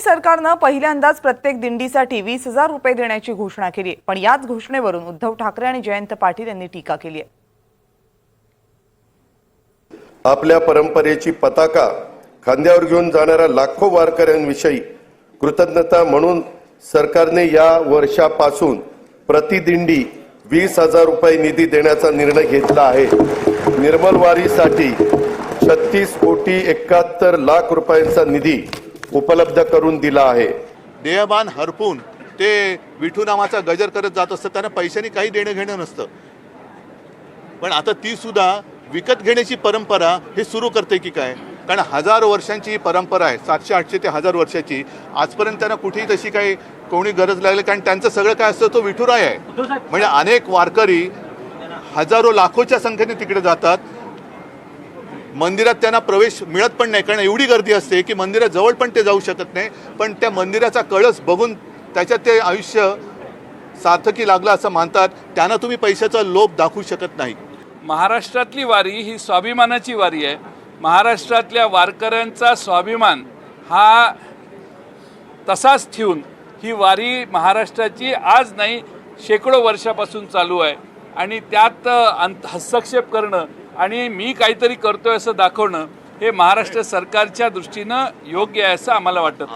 सरकारनं पहिल्यांदाच प्रत्येक दिंडीसाठी 20,000 रुपये देण्याची घोषणा केली आहे। पण याच घोषणेवरून उद्धव ठाकरे आणि जयंत पाटील यांनी टीका केली आहे। आपल्या परंपरेची पताका खांद्यावर घेऊन जाणाऱ्या लाखो वारकऱ्यांविषयी कृतज्ञता म्हणून सरकारने या वर्षापासून प्रतिदिंडी 20,000 रुपये निधी देण्याचा निर्णय घेतला आहे। निर्मल वारीसाठी 36,71,00,000 रुपयांचा निधी उपलब्ध करून दिला आहे। देहभान हरपून ते विठू नामाचा गजर करत जात असतं, त्यांना पैशांनी काही देणं घेणं नसतं। पण आता ती सुद्धा विकत घेण्याची परंपरा हे सुरू करते की काय? कारण हजारो वर्षांची ही परंपरा आहे, 700-800 ते 1000 वर्षाची। आजपर्यंत त्यांना कुठेही तशी काही कोणी गरज लागली, कारण त्यांचं सगळं काय असतं तो विठुराय आहे। म्हणजे अनेक वारकरी हजारो लाखोच्या संख्येने तिकडे जातात, मंदिरात त्यांना प्रवेश मिळत पण नाही, कारण एवढी गर्दी असते की मंदिराजवळ पण ते जाऊ शकत नाही। पण त्या मंदिराचा कळस बघून त्याच्यात ते आयुष्य सार्थकी लागलं असं मानतात, त्यांना तुम्ही पैशाचा लोभ दाखवू शकत नाही। महाराष्ट्रातली वारी ही स्वाभिमानाची वारी आहे। महाराष्ट्रातल्या वारकऱ्यांचा स्वाभिमान हा तसाच ठेवून ही वारी महाराष्ट्राची आज नाही शेकडो वर्षापासून चालू आहे। आणि त्यात हस्तक्षेप करणं आणि मी काहीतरी करतोय असं दाखवणं हे महाराष्ट्र सरकारच्या दृष्टीनं योग्य आहे असं आम्हाला वाटतं।